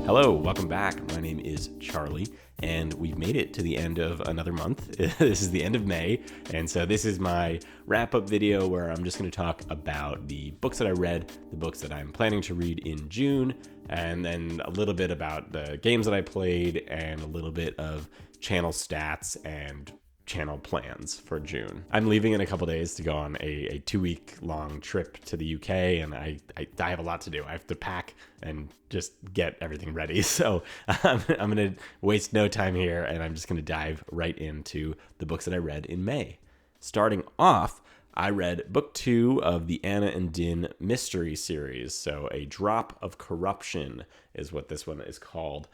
Hello, welcome back. My name is Charlie, and we've made it to the end of another month. This is the end of May, and so this is my wrap-up video where I'm just going to talk about the books that I read, the books that I'm planning to read in June, and then a little bit about the games that I played, and a little bit of channel stats and channel plans for June. I'm leaving in a couple days to go on a 2-week long trip to the UK, and I have a lot to do. I have to pack and just get everything ready. So I'm going to waste no time here, and I'm just going to dive right into the books that I read in May. Starting off, I read book 2 of the Anna and Din mystery series. So A Drop of Corruption is what this one is called.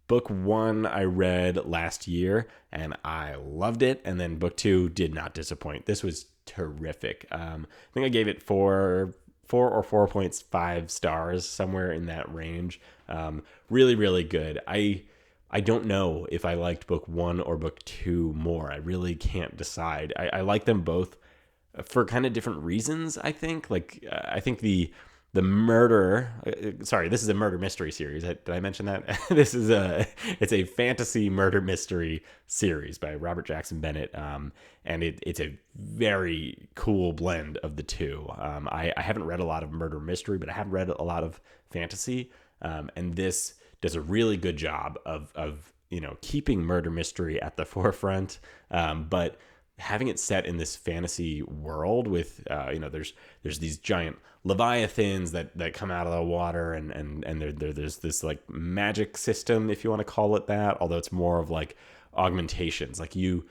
Book 1 I read last year, and I loved it. And then book 2 did not disappoint. This was terrific. I think I gave it 4 or 4.5 stars, somewhere in that range. Really, really good. I don't know if I liked book 1 or book 2 more. I really can't decide. I like them both for kind of different reasons, I think. I think the murder, sorry, this is a murder mystery series. Did I mention that? It's a fantasy murder mystery series by Robert Jackson Bennett. And it's a very cool blend of the two. I haven't read a lot of murder mystery, but I have read a lot of fantasy. And this does a really good job of keeping murder mystery at the forefront, but having it set in this fantasy world with there's these giant leviathans that come out of the water, and there's this like magic system, if you want to call it that, although it's more of like augmentations. Like you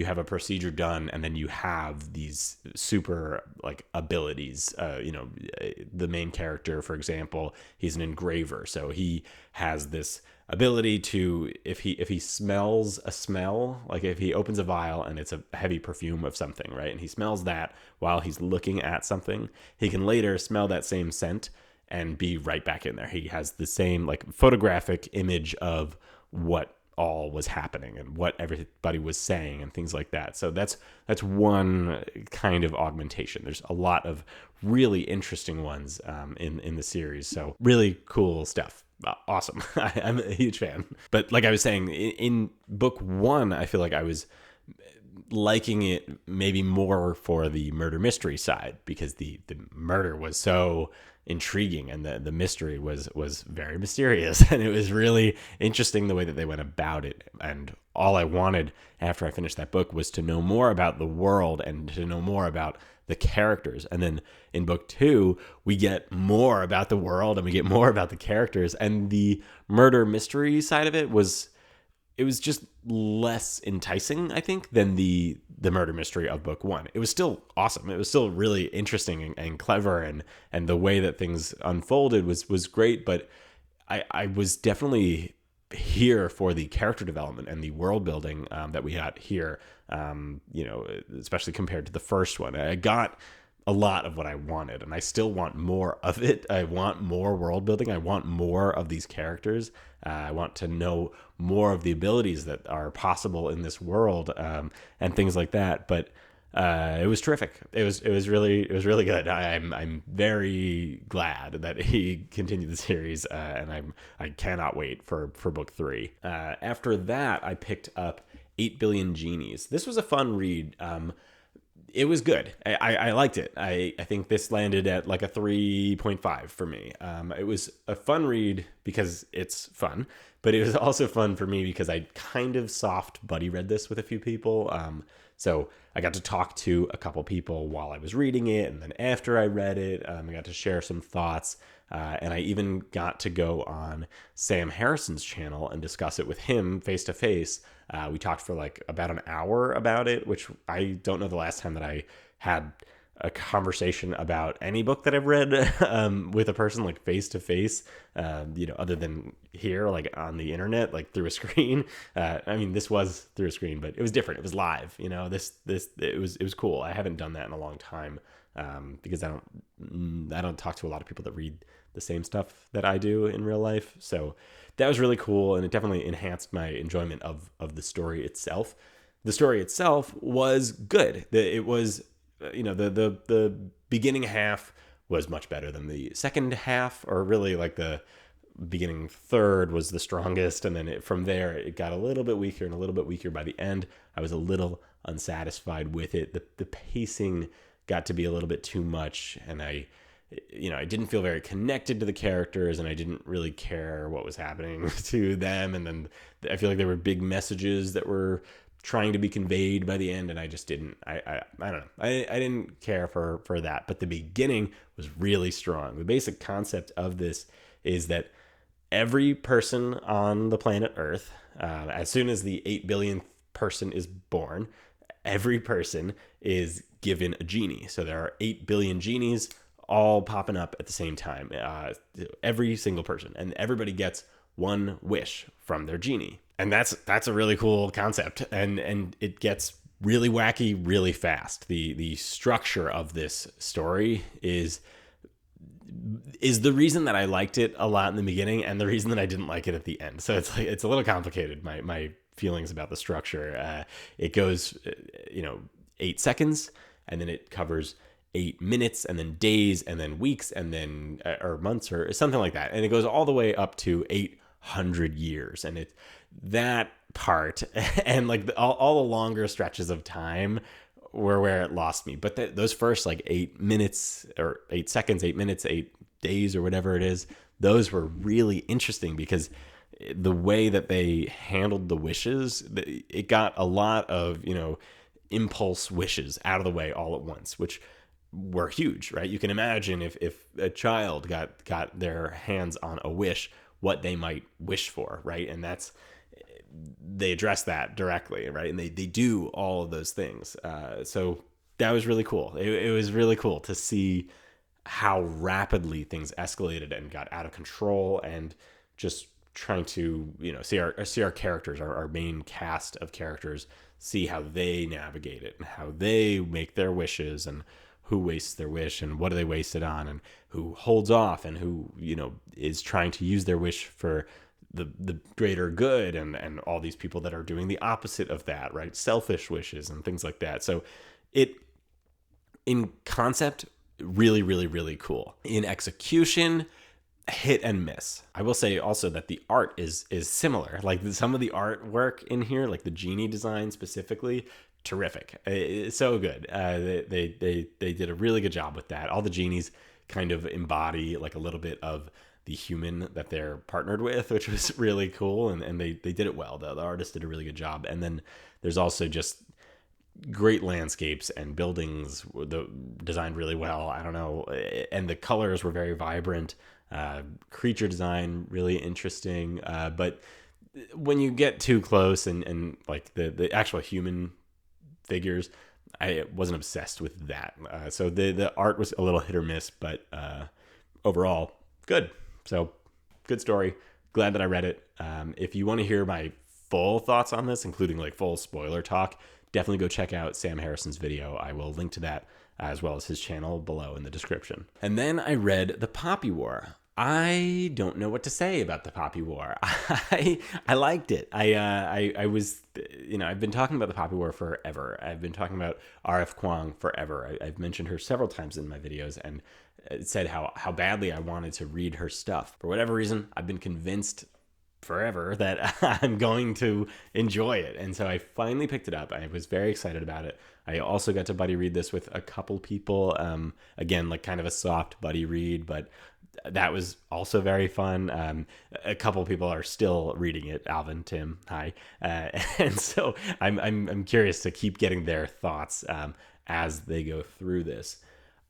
have a procedure done, and then you have these super like abilities. The main character, for example, he's an engraver, so he has this ability to, if he smells a smell, like if he opens a vial and it's a heavy perfume of something, right, and he smells that while he's looking at something, he can later smell that same scent and be right back in there. He has the same like photographic image of what all was happening and what everybody was saying and things like that. So that's one kind of augmentation. There's a lot of really interesting ones in the series. So really cool stuff. Awesome. I'm a huge fan. But like I was saying, in book 1, I feel like I was liking it maybe more for the murder mystery side, because the murder was so intriguing, and the mystery was very mysterious, and it was really interesting the way that they went about it. And all I wanted after I finished that book was to know more about the world and to know more about the characters. And then in book 2, we get more about the world and we get more about the characters, and the murder mystery side of it was just less enticing, I think, than the murder mystery of book 1. It was still awesome. It was still really interesting and clever, and the way that things unfolded was great, but I was definitely here for the character development and the world building that we got here, especially compared to the first one. I got a lot of what I wanted, and I still want more of it. I want more world building. I want more of these characters. I want to know more of the abilities that are possible in this world, and things like that. But it was terrific. It was really good. I'm very glad that he continued the series, and I cannot wait for book 3. After that, I picked up 8 Billion Genies. This was a fun read. It was good. I liked it. I think this landed at like a 3.5 for me. It was a fun read because it's fun, but it was also fun for me because I kind of soft buddy read this with a few people. So I got to talk to a couple people while I was reading it, and then after I read it, I got to share some thoughts. And I even got to go on Sam Harrison's channel and discuss it with him face to face. We talked for like about an hour about it, which I don't know the last time that I had a conversation about any book that I've read with a person like face to face, other than here, like on the internet, like through a screen. This was through a screen, but it was different. It was live, it was cool. I haven't done that in a long time, because I don't talk to a lot of people that read the same stuff that I do in real life. So that was really cool, and it definitely enhanced my enjoyment of the story itself. The story itself was good. It was, the beginning half was much better than the second half, or really like the beginning third was the strongest, and then from there it got a little bit weaker and a little bit weaker. By the end, I was a little unsatisfied with it. The pacing got to be a little bit too much, and I didn't feel very connected to the characters, and I didn't really care what was happening to them. And then I feel like there were big messages that were trying to be conveyed by the end, and I just didn't. I don't know. I didn't care for that. But the beginning was really strong. The basic concept of this is that every person on the planet Earth, as soon as the 8 billionth person is born, every person is given a genie. So there are 8 billion genies all popping up at the same time, every single person, and everybody gets one wish from their genie. And that's a really cool concept, and it gets really wacky really fast. The structure of this story is the reason that I liked it a lot in the beginning, and the reason that I didn't like it at the end. So it's a little complicated, my feelings about the structure. It goes 8 seconds, and then it covers 8 minutes, and then days, and then weeks, and then or months, or something like that, and it goes all the way up to 800 years. And that part and like all the longer stretches of time were where it lost me. But those first like 8 minutes or 8 seconds, 8 minutes, 8 days, or whatever it is, those were really interesting, because the way that they handled the wishes, it got a lot of impulse wishes out of the way all at once, which were huge, right? You can imagine if a child got their hands on a wish, what they might wish for, right? And they address that directly, right? And they do all of those things. So that was really cool. It was really cool to see how rapidly things escalated and got out of control, and just trying to see our characters, our main cast of characters, see how they navigate it and how they make their wishes, and who wastes their wish and what do they waste it on, and who holds off, and who is trying to use their wish for the greater good, and all these people that are doing the opposite of that, right? Selfish wishes and things like that. So it, in concept, really, really, really cool. In execution, hit and miss. I will say also that the art is similar. Like some of the artwork in here, like the genie design specifically, terrific. It's so good. They did a really good job with that. All the genies kind of embody like a little bit of the human that they're partnered with, which was really cool, and they did it well. The artist did a really good job. And then there's also just great landscapes and buildings designed really well. I don't know, and the colors were very vibrant. Creature design really interesting, but when you get too close and like the actual human figures, I wasn't obsessed with that. So the art was a little hit or miss, but overall good. So good story. Glad that I read it. If you want to hear my full thoughts on this, including like full spoiler talk, definitely go check out Sam Harrison's video. I will link to that as well as his channel below in the description. And then I read The Poppy War. I don't know what to say about The Poppy War. I liked it. I was, I've been talking about The Poppy War forever. I've been talking about R.F. Kuang forever. I've mentioned her several times in my videos, and said how badly I wanted to read her stuff. For whatever reason, I've been convinced forever that I'm going to enjoy it. And so I finally picked it up. I was very excited about it. I also got to buddy read this with a couple people. Again, like kind of a soft buddy read, but that was also very fun. A couple people are still reading it. Alvin, Tim, hi. And so I'm curious to keep getting their thoughts as they go through this.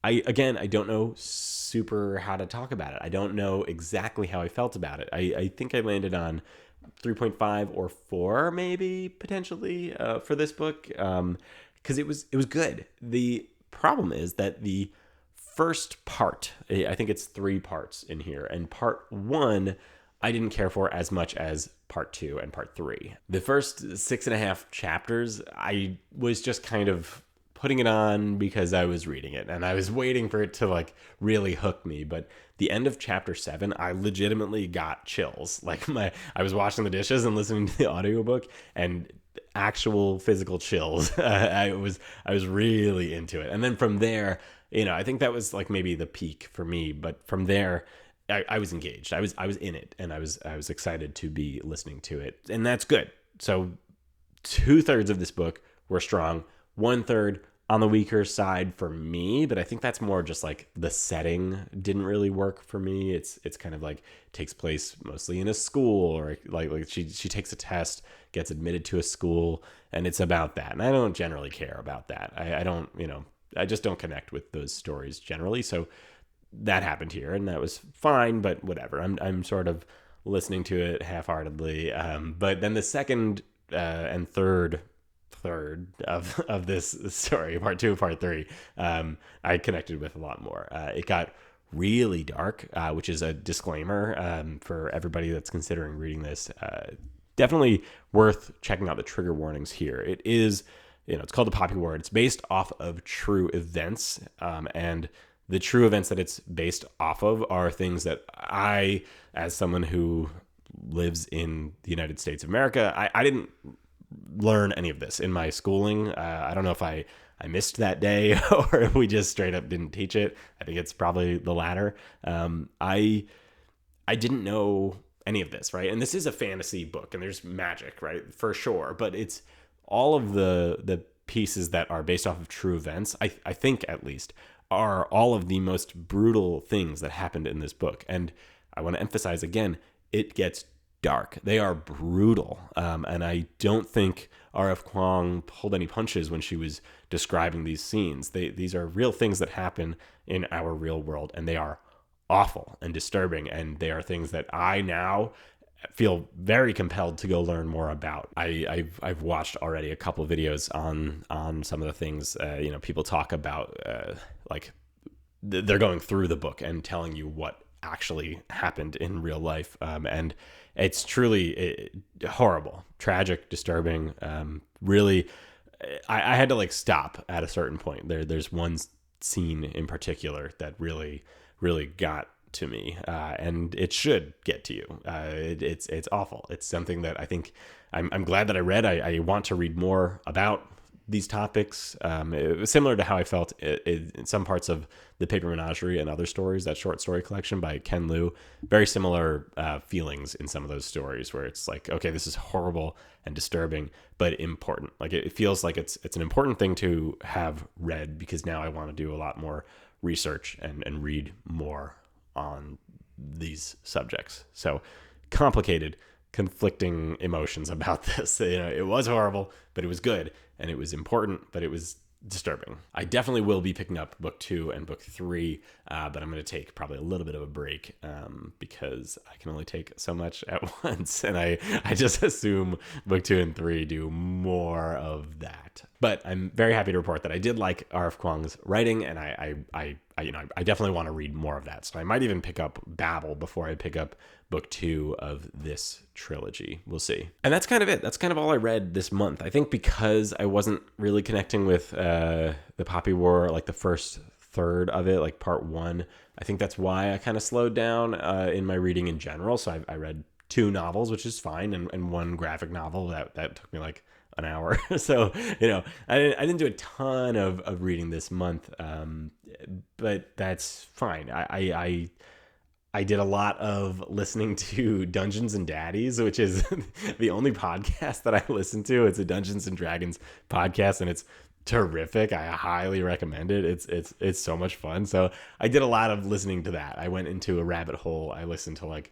I don't know super how to talk about it. I don't know exactly how I felt about it. I think I landed on 3.5 or 4 maybe potentially for this book, because it was good. The problem is that the first part, I think it's 3 parts in here, and part 1 I didn't care for as much as part 2 and part 3. The first 6.5 chapters, I was just kind of putting it on because I was reading it and I was waiting for it to like really hook me. But the end of chapter 7, I legitimately got chills. Like I was washing the dishes and listening to the audiobook, and actual physical chills. I was really into it. And then from there, I think that was like maybe the peak for me. But from there, I was engaged. I was in it, and I was excited to be listening to it, and that's good. So 2/3 of this book were strong. 1/3 on the weaker side for me, but I think that's more just like the setting didn't really work for me. It's kind of like takes place mostly in a school, or like she takes a test, gets admitted to a school, and it's about that. And I don't generally care about that. I don't, I just don't connect with those stories generally. So that happened here, and that was fine, but whatever. I'm sort of listening to it half-heartedly. But then the second and third of this story, part 2 part 3, I connected with a lot more. It got really dark, which is a disclaimer for everybody that's considering reading this. Definitely worth checking out the trigger warnings here. It is, it's called The Poppy War. It's based off of true events, and the true events that it's based off of are things that I, as someone who lives in the United States of America, I didn't learn any of this in my schooling. I don't know if I missed that day or if we just straight up didn't teach it. I think it's probably the latter. I didn't know any of this, right? And this is a fantasy book, and there's magic, right? For sure. But it's all of the pieces that are based off of true events, I think at least, are all of the most brutal things that happened in this book. And I want to emphasize again, it gets dark. They are brutal. And I don't think R.F. Kuang pulled any punches when she was describing these scenes. These are real things that happen in our real world, and they are awful and disturbing. And they are things that I now feel very compelled to go learn more about. I've watched already a couple of videos on some of the things, people talk about, like they're going through the book and telling you what actually happened in real life. And it's truly horrible, tragic, disturbing. Really, I had to like stop at a certain point. There's one scene in particular that really, really got to me, and it should get to you. It's awful. It's something that I think I'm glad that I read. I want to read more about these topics. It was similar to how I felt in some parts of The Paper Menagerie and Other Stories, that short story collection by Ken Liu. Very similar feelings in some of those stories where it's like, okay, this is horrible and disturbing, but important. Like it feels like it's an important thing to have read, because now I want to do a lot more research and read more on these subjects. So complicated, conflicting emotions about this. It was horrible, but it was good, and it was important, but it was disturbing. I definitely will be picking up book 2 and book 3, but I'm going to take probably a little bit of a break because I can only take so much at once, and I just assume book 2 and 3 do more of that. But I'm very happy to report that I did like R.F. Kuang's writing, and I definitely want to read more of that. So I might even pick up Babel before I pick up book 2 of this trilogy. We'll see. And that's kind of it. That's kind of all I read this month. I think because I wasn't really connecting with the Poppy War, like the first third of it, like part 1. I think that's why I kind of slowed down in my reading in general. So I read 2 novels, which is fine, and 1 graphic novel that took me like an hour. So, I didn't do a ton of reading this month, but that's fine. I did a lot of listening to Dungeons and Daddies, which is the only podcast that I listen to. It's a Dungeons and Dragons podcast, and it's terrific. I highly recommend it. It's so much fun. So I did a lot of listening to that. I went into a rabbit hole. I listened to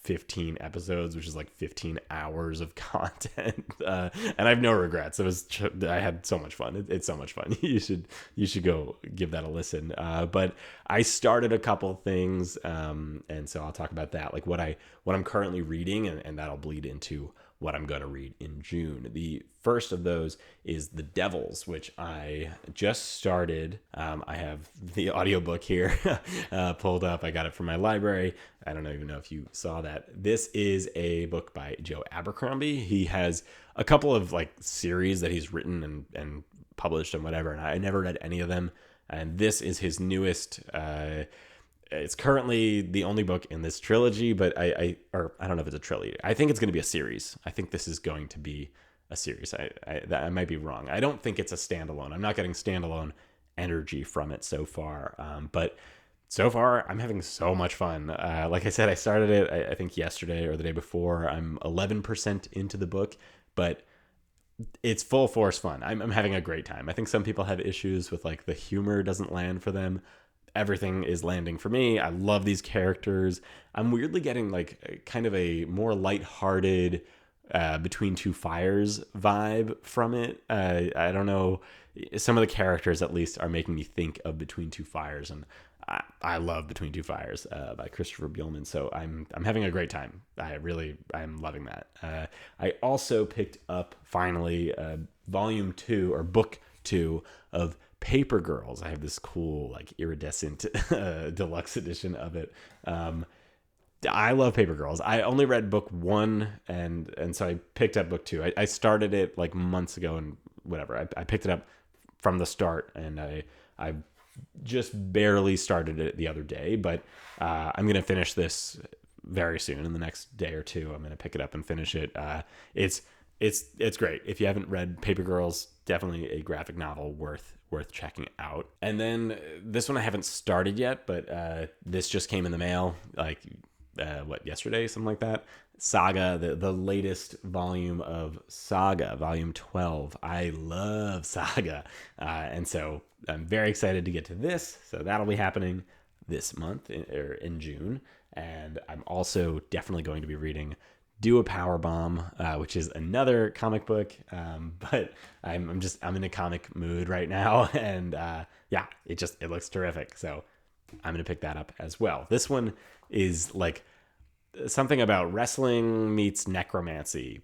15 episodes, which is like 15 hours of content, and I have no regrets. I had so much fun. It's so much fun. You should go give that a listen. But I started a couple things, and so I'll talk about that, like what I'm currently reading, and that'll bleed into what I'm going to read in June. The first of those is The Devils, which I just started. I have the audiobook here pulled up. I got it from my library. I don't even know if you saw that. This is a book by Joe Abercrombie. He has a couple of series that he's written and published and whatever, and I never read any of them. And this is his newest. It's currently the only book in this trilogy, but I don't know if it's a trilogy. I think it's going to be a series. I think this is going to be a series. I might be wrong. I don't think it's a standalone. I'm not getting standalone energy from it so far. But So far, I'm having so much fun. Like I said, I started it, I think, yesterday or the day before. I'm 11% into the book, but it's full force fun. I'm having a great time. I think some people have issues with like the humor doesn't land for them. Everything is landing for me. I love these characters. I'm weirdly getting like kind of a more lighthearted Between Two Fires vibe from it. I don't know. Some of the characters, at least, are making me think of Between Two Fires, and I love Between Two Fires by Christopher Buehlman. So I'm having a great time. I'm loving that. I also picked up finally volume 2 or book 2 of Paper Girls. I have this cool like iridescent deluxe edition of it. I love Paper Girls. I only read book 1, and so I picked up book 2. I started it like months ago and whatever. I picked it up from the start, and I just barely started it the other day, but I'm gonna finish this very soon in the next day or two. I'm gonna pick it up and finish it. It's great. If you haven't read Paper Girls, definitely a graphic novel worth checking out. And then this one I haven't started yet, but this just came in the mail like yesterday, something like that. Saga, the latest volume of Saga, volume 12. I love Saga, and so I'm very excited to get to this. So that'll be happening this month in June, and I'm also definitely going to be reading Do a Powerbomb, which is another comic book, but I'm in a comic mood right now, and yeah, it looks terrific. So I'm gonna pick that up as well. This one is like something about wrestling meets necromancy.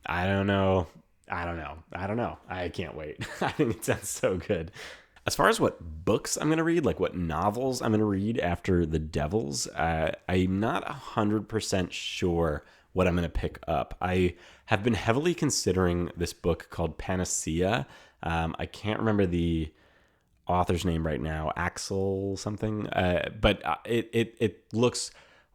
I don't know. I can't wait. I think it sounds so good. As far as what books I'm going to read, like what novels I'm going to read after The Devils, I'm not 100% sure what I'm going to pick up. I have been heavily considering this book called Panacea. I can't remember the author's name right now, Axel something, but it looks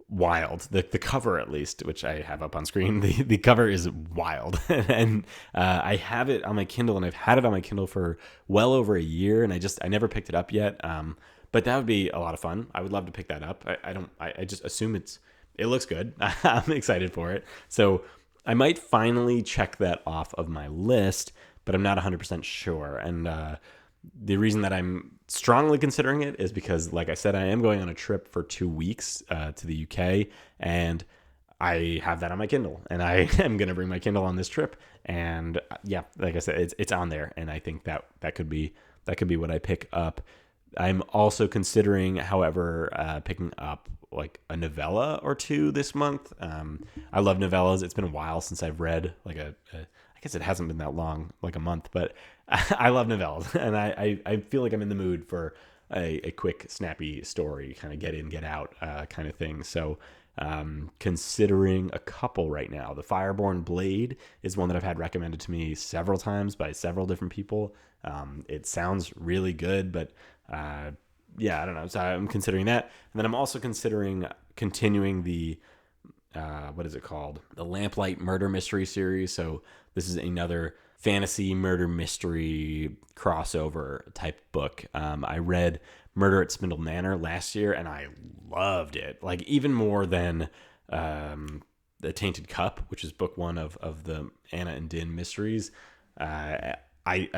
wild. The cover, at least, which I have up on screen, the cover is wild. And I have it on my Kindle, and I've had it on my Kindle for well over a year, and I never picked it up yet. But that would be a lot of fun. I would love to pick that up. I just assume it looks good. I'm excited for it. So I might finally check that off of my list, but I'm not 100% sure. And the reason that I'm strongly considering it is because, like I said, I am going on a trip for 2 weeks to the UK, and I have that on my Kindle, and I am going to bring my Kindle on this trip. And yeah, like I said, it's on there, and I think that could be what I pick up. I'm also considering, however, picking up like a novella or two this month. I love novellas. It's been a while since I've read like I guess it hasn't been that long, like a month, but I love novellas, and I feel like I'm in the mood for a quick, snappy story, kind of get in, get out kind of thing. So considering a couple right now. The Fireborn Blade is one that I've had recommended to me several times by several different people. It sounds really good, but yeah, I don't know. So I'm considering that. And then I'm also considering continuing the what is it called? The Lamplight Murder Mystery series. So this is another fantasy murder mystery crossover type book. I read Murder at Spindle Manor last year, and I loved it. Like even more than The Tainted Cup, which is book 1 of the Anna and Din mysteries. I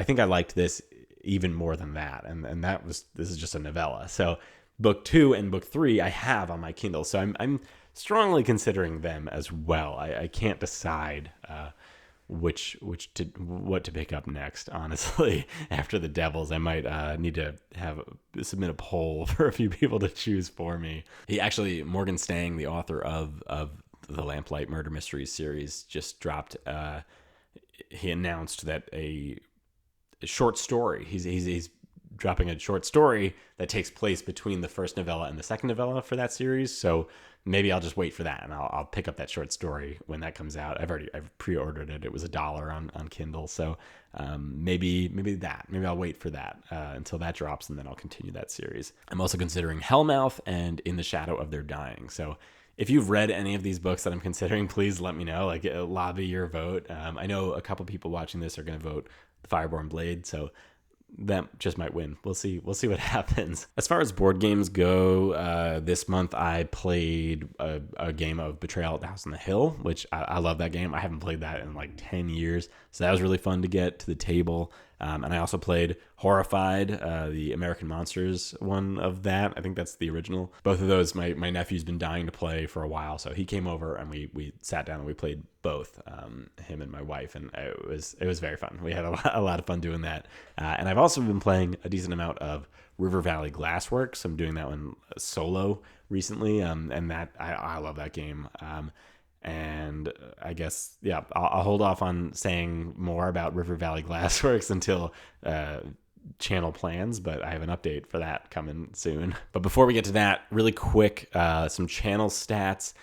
think I liked this even more than that, and this is just a novella. So book 2 and book 3 I have on my Kindle, so I'm strongly considering them as well. I can't decide what to pick up next, honestly. After The Devils, I might need to submit a poll for a few people to choose for me. Morgan Stang, the author of the Lamplight Murder Mysteries series, just dropped. He announced that a short story. He's dropping a short story that takes place between the first novella and the second novella for that series. So maybe I'll just wait for that, and I'll pick up that short story when that comes out. I've pre-ordered it. It was $1 on Kindle. So maybe I'll wait for that until that drops, and then I'll continue that series. I'm also considering Hellmouth and In the Shadow of Their Dying. So if you've read any of these books that I'm considering, please let me know. Like, lobby your vote. I know a couple people watching this are going to vote The Fireborn Blade, so that just might win. We'll see what happens. As far as board games go, this month I played a game of Betrayal at the House on the Hill, which I love that game. I haven't played that in like 10 years. So that was really fun to get to the table. And I also played Horrified, the American Monsters one of that. I think that's the original. Both of those, my nephew's been dying to play for a while, so he came over and we sat down and we played both, him and my wife, and it was very fun. We had a lot of fun doing that. And I've also been playing a decent amount of River Valley Glassworks. I'm doing that one solo recently, and that I love that game. And I guess, yeah, I'll hold off on saying more about River Valley Glassworks until channel plans, but I have an update for that coming soon. But before we get to that, really quick, some channel stats.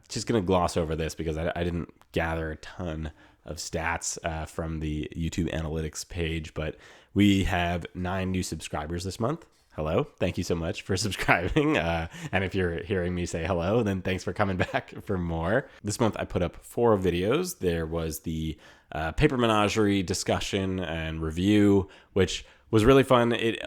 Just going to gloss over this because I didn't gather a ton of stats from the YouTube analytics page, but we have 9 new subscribers this month. Hello. Thank you so much for subscribing. And if you're hearing me say hello, then thanks for coming back for more. This month I put up 4 videos. There was the Paper Menagerie discussion and review, which was really fun. It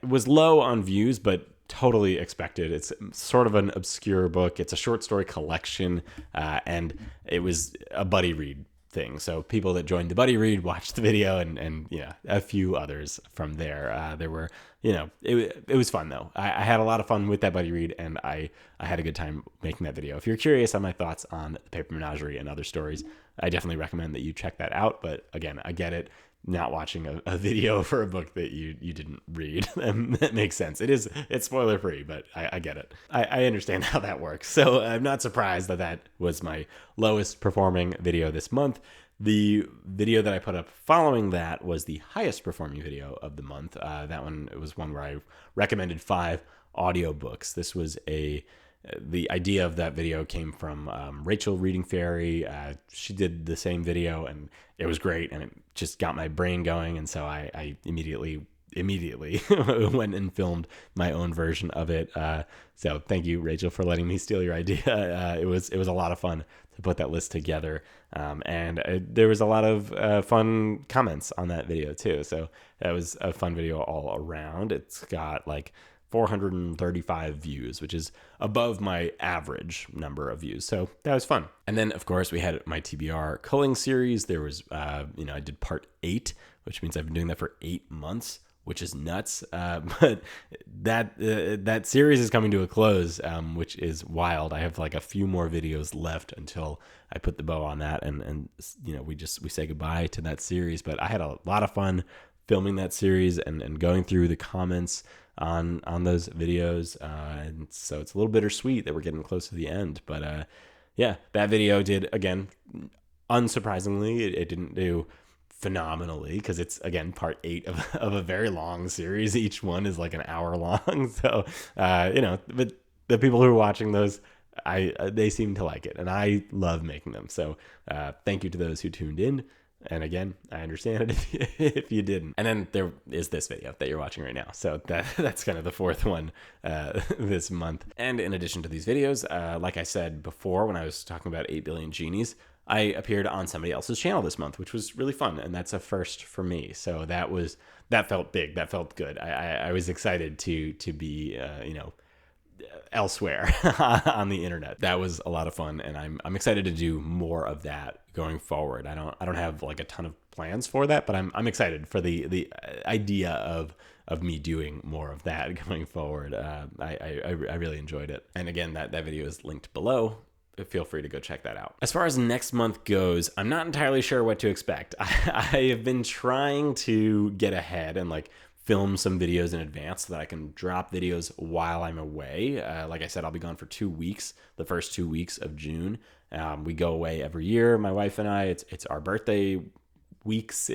was low on views, but totally expected. It's sort of an obscure book. It's a short story collection, and it was a buddy read thing. So people that joined the buddy read watched the video, and yeah, a few others from there. There were, it was fun though. I had a lot of fun with that buddy read, and I had a good time making that video. If you're curious on my thoughts on the Paper Menagerie and other stories, I definitely recommend that you check that out. But again, I get it. Not watching a video for a book that you didn't read. That makes sense. It's spoiler free, but I get it. I understand how that works. So I'm not surprised that was my lowest performing video this month. The video that I put up following that was the highest performing video of the month. That one, it was one where I recommended 5 audiobooks. This was the idea of that video came from Rachel reading Faerie. She did the same video, and it was great, and it just got my brain going. And so I immediately went and filmed my own version of it. So thank you, Rachel, for letting me steal your idea. It was a lot of fun to put that list together, and there was a lot of fun comments on that video too. So that was a fun video all around. It's got like 435 views, which is above my average number of views. So that was fun. And then, of course, we had my TBR culling series. There was, I did part 8, which means I've been doing that for 8 months, which is nuts. But that series is coming to a close, which is wild. I have like a few more videos left until I put the bow on that. And we say goodbye to that series. But I had a lot of fun filming that series and going through the comments on those videos, and so it's a little bittersweet that we're getting close to the end. But yeah, that video did, again, unsurprisingly, it didn't do phenomenally because it's, again, part 8 of a very long series. Each one is like an hour long. So but the people who are watching those, they seem to like it, and I love making them. So thank you to those who tuned in. And again, I understand it if you didn't. And then there is this video that you're watching right now. So that's kind of the 4th one this month. And in addition to these videos, like I said before when I was talking about 8 billion Genies, I appeared on somebody else's channel this month, which was really fun. And that's a first for me. So that felt big. That felt good. I was excited to be, elsewhere on the internet. That was a lot of fun, and I'm excited to do more of that going forward. I don't have like a ton of plans for that, but I'm excited for the idea of me doing more of that going forward. I really enjoyed it, and again, that video is linked below. Feel free to go check that out. As far as next month goes, I'm not entirely sure what to expect. I have been trying to get ahead and like film some videos in advance so that I can drop videos while I'm away. Like I said, I'll be gone for 2 weeks, the first 2 weeks of June. We go away every year, my wife and I. It's our birthday weeks.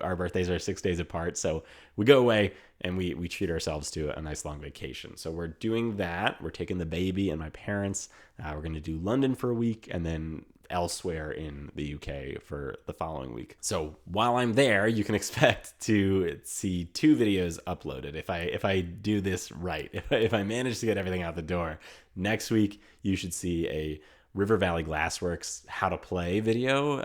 Our birthdays are 6 days apart. So we go away and we treat ourselves to a nice long vacation. So we're doing that. We're taking the baby and my parents. We're going to do London for a week and then elsewhere in the UK for the following week. So while I'm there, you can expect to see 2 videos uploaded. If I do this right, if I manage to get everything out the door, next week you should see a River Valley Glassworks how to play video,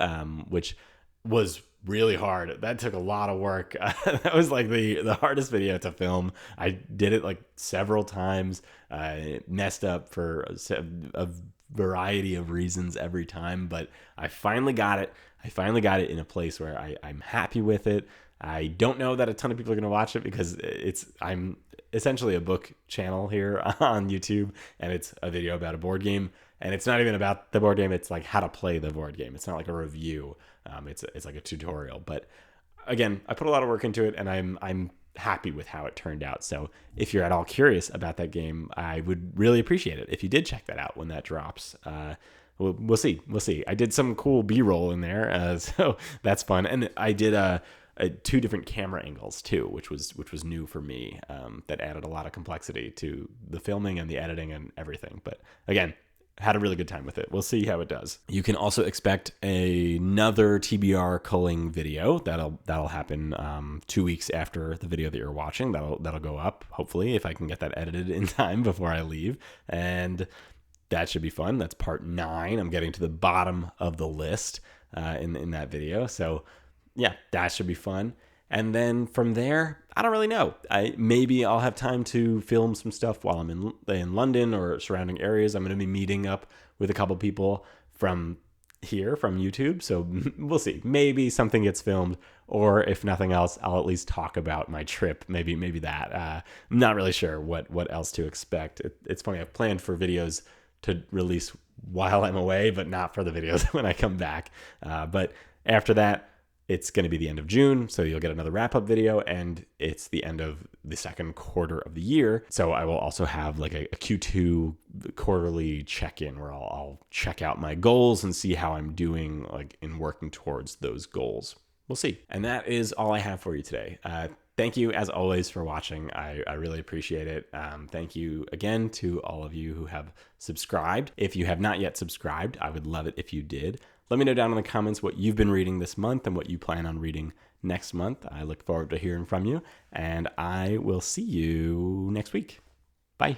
which was really hard. That took a lot of work. That was like the hardest video to film. I did it like several times. It messed up for a variety of reasons every time, but I finally got it. I finally got it in a place where I'm happy with it. I don't know that a ton of people are going to watch it because I'm essentially a book channel here on YouTube, and it's a video about a board game, and it's not even about the board game. It's like how to play the board game. It's not like a review. It's like a tutorial. But again, I put a lot of work into it, and I'm happy with how it turned out. So if you're at all curious about that game, I would really appreciate it if you did check that out when that drops. We'll see. I did some cool B-roll in there, so that's fun. And I did two different camera angles too, which was new for me. That added a lot of complexity to the filming and the editing and everything. But again, had a really good time with it. We'll see how it does. You can also expect another TBR culling video. That'll happen 2 weeks after the video that you're watching. That'll go up, hopefully, if I can get that edited in time before I leave. And that should be fun. That's part 9. I'm getting to the bottom of the list in that video. So yeah, that should be fun. And then from there, I don't really know. Maybe I'll have time to film some stuff while I'm in London or surrounding areas. I'm going to be meeting up with a couple people from here, from YouTube. So we'll see. Maybe something gets filmed, or if nothing else, I'll at least talk about my trip. Maybe that. I'm not really sure what else to expect. It's funny. I've planned for videos to release while I'm away, but not for the videos when I come back. But after that, it's going to be the end of June, so you'll get another wrap-up video, and it's the end of the second quarter of the year. So I will also have like a Q2 quarterly check-in where I'll check out my goals and see how I'm doing like in working towards those goals. We'll see. And that is all I have for you today. Thank you, as always, for watching. I really appreciate it. Thank you again to all of you who have subscribed. If you have not yet subscribed, I would love it if you did. Let me know down in the comments what you've been reading this month and what you plan on reading next month. I look forward to hearing from you, and I will see you next week. Bye.